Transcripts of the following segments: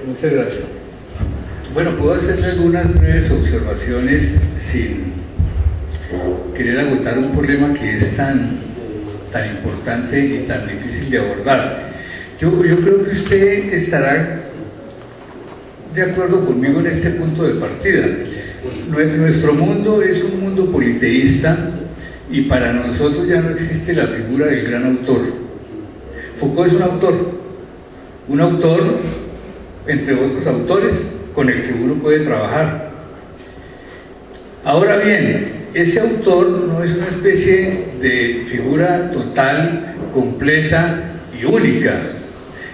Muchas gracias. Bueno, puedo hacerle algunas breves observaciones sin querer agotar un problema que es tan importante y tan difícil de abordar. Yo creo que usted estará de acuerdo conmigo en este punto de partida. Nuestro mundo es un mundo politeísta y para nosotros ya no existe la figura del gran autor. Foucault es un autor entre otros autores con el que uno puede trabajar. Ahora bien, ese autor no es una especie de figura total, completa y única.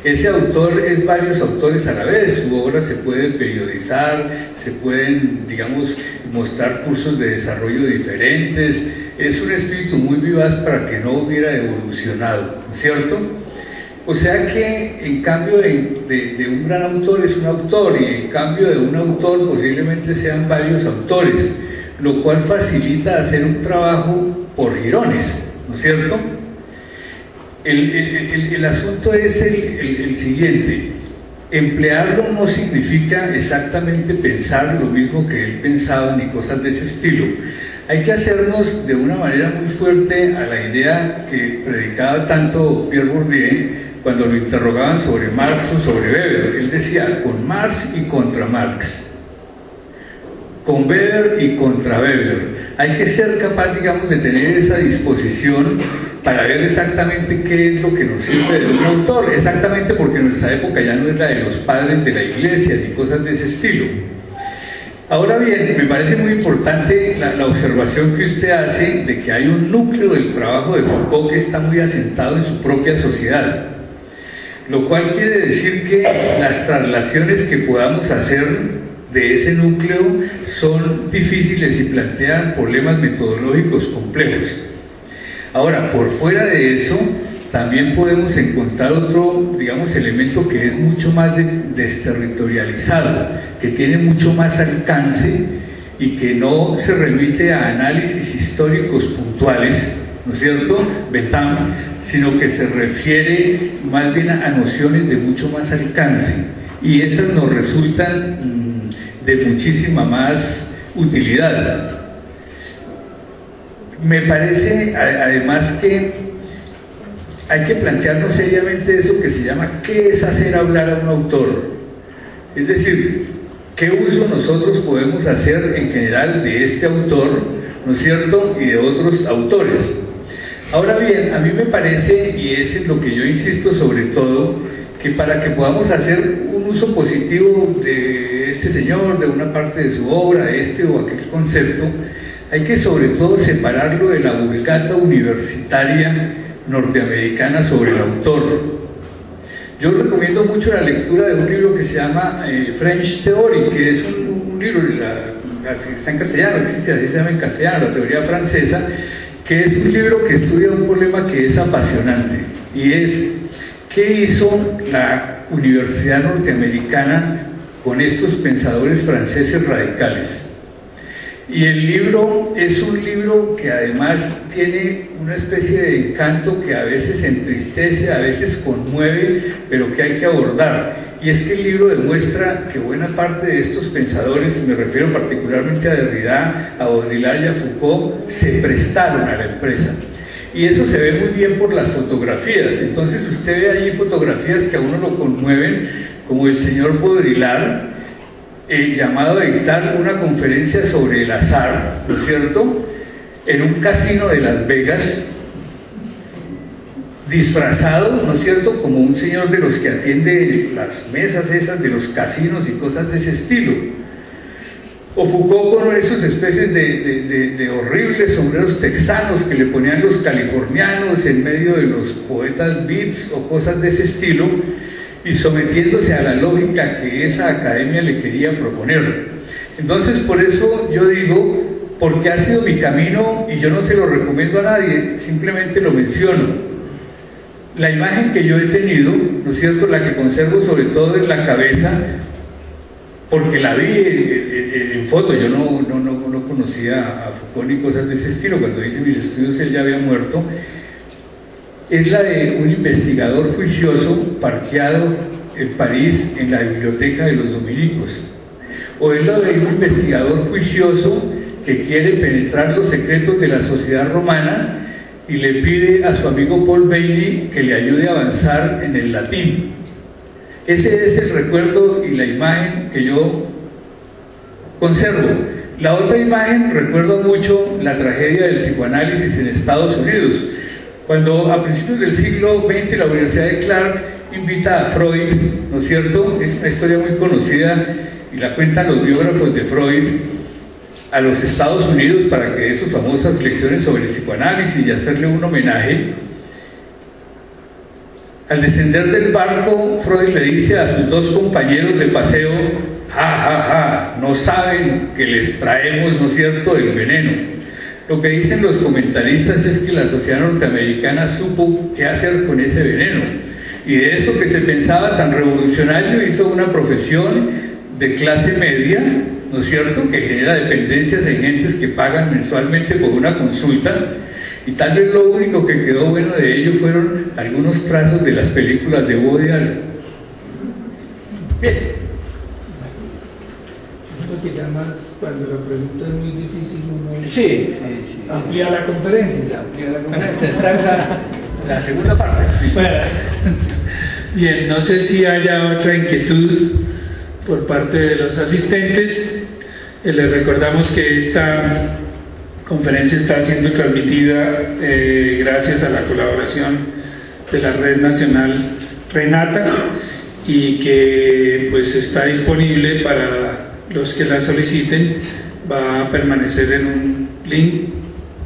Ese autor es varios autores a la vez. Su obra se puede periodizar, se pueden, digamos, mostrar cursos de desarrollo diferentes. Es un espíritu muy vivaz para que no hubiera evolucionado, ¿no es cierto? O sea que en cambio de un gran autor es un autor, y en cambio de un autor posiblemente sean varios autores, lo cual facilita hacer un trabajo por jirones, ¿no es cierto? El asunto es el siguiente: emplearlo no significa exactamente pensar lo mismo que él pensaba ni cosas de ese estilo. Hay que hacernos de una manera muy fuerte a la idea que predicaba tanto Pierre Bourdieu cuando lo interrogaban sobre Marx o sobre Weber. Él decía: con Marx y contra Marx, con Weber y contra Weber. Hay que ser capaz, digamos, de tener esa disposición para ver exactamente qué es lo que nos sirve de un autor, exactamente porque nuestra época ya no es la de los padres de la iglesia ni cosas de ese estilo. Ahora bien, me parece muy importante la observación que usted hace de que hay un núcleo del trabajo de Foucault que está muy asentado en su propia sociedad, lo cual quiere decir que las traslaciones que podamos hacer de ese núcleo son difíciles y plantean problemas metodológicos complejos. Ahora, por fuera de eso, también podemos encontrar otro, digamos, elemento que es mucho más desterritorializado, que tiene mucho más alcance y que no se remite a análisis históricos puntuales, ¿no es cierto?, Bentham, sino que se refiere más bien a nociones de mucho más alcance, y esas nos resultan de muchísima más utilidad. Me parece además que hay que plantearnos seriamente eso que se llama ¿qué es hacer hablar a un autor? Es decir, ¿qué uso nosotros podemos hacer en general de este autor, ¿no es cierto?, y de otros autores? Ahora bien, a mí me parece, y es en lo que yo insisto sobre todo, que para que podamos hacer un uso positivo de este señor, de una parte de su obra, de este o aquel concepto, hay que sobre todo separarlo de la vulgata universitaria norteamericana sobre el autor. Yo recomiendo mucho la lectura de un libro que se llama French Theory, que es un libro, está en castellano, existe, así se llama en castellano, la teoría francesa, que es un libro que estudia un problema que es apasionante, y es ¿qué hizo la universidad norteamericana con estos pensadores franceses radicales? Y el libro es un libro que además tiene una especie de encanto que a veces entristece, a veces conmueve, pero que hay que abordar. Y es que el libro demuestra que buena parte de estos pensadores, me refiero particularmente a Derrida, a Baudrillard y a Foucault, se prestaron a la empresa. Y eso se ve muy bien por las fotografías. Entonces usted ve allí fotografías que a uno lo conmueven, como el señor Baudrillard, llamado a dictar una conferencia sobre el azar, ¿no es cierto?, en un casino de Las Vegas, disfrazado, ¿no es cierto?, como un señor de los que atiende las mesas esas de los casinos y cosas de ese estilo. O Foucault con esas especies de horribles sombreros texanos que le ponían los californianos en medio de los poetas beats o cosas de ese estilo, y sometiéndose a la lógica que esa academia le quería proponer. Entonces, por eso yo digo, porque ha sido mi camino y yo no se lo recomiendo a nadie, simplemente lo menciono. La imagen que yo he tenido, ¿no es cierto?, la que conservo sobre todo en la cabeza, porque la vi en foto, yo no conocía a Foucault ni cosas de ese estilo, cuando hice mis estudios él ya había muerto, es la de un investigador juicioso parqueado en París en la biblioteca de los dominicos. O es lo de un investigador juicioso que quiere penetrar los secretos de la sociedad romana y le pide a su amigo Paul Bailey que le ayude a avanzar en el latín. Ese es el recuerdo y la imagen que yo conservo. La otra imagen, recuerdo mucho la tragedia del psicoanálisis en Estados Unidos, cuando a principios del siglo XX la Universidad de Clark invita a Freud, ¿no es cierto? Es una historia muy conocida y la cuentan los biógrafos de Freud, a los Estados Unidos para que dé sus famosas lecciones sobre el psicoanálisis y hacerle un homenaje. Al descender del barco, Freud le dice a sus dos compañeros de paseo: ja, ja, ja, no saben que les traemos, ¿no es cierto?, el veneno. Lo que dicen los comentaristas es que la sociedad norteamericana supo qué hacer con ese veneno, y de eso que se pensaba tan revolucionario hizo una profesión de clase media, ¿no es cierto?, que genera dependencias en gentes que pagan mensualmente por una consulta, y tal vez lo único que quedó bueno de ello fueron algunos trazos de las películas de Woody Allen. Bien. Que ya más cuando la pregunta es muy difícil uno sí. amplía la conferencia. Está en la segunda parte. Bueno, bien, no sé si haya otra inquietud por parte de los asistentes. Les recordamos que esta conferencia está siendo transmitida gracias a la colaboración de la Red Nacional Renata, y que pues está disponible para los que la soliciten. Va a permanecer en un link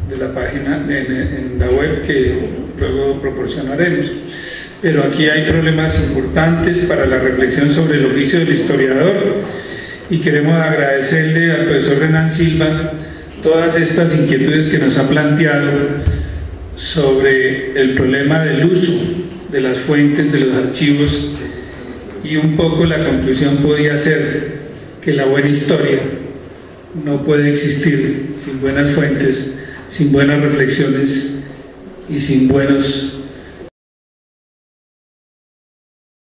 de la página en la web que luego proporcionaremos. Pero aquí hay problemas importantes para la reflexión sobre el oficio del historiador, y queremos agradecerle al profesor Renan Silva todas estas inquietudes que nos ha planteado sobre el problema del uso de las fuentes, de los archivos, y un poco la conclusión podía ser que la buena historia no puede existir sin buenas fuentes, sin buenas reflexiones y sin buenos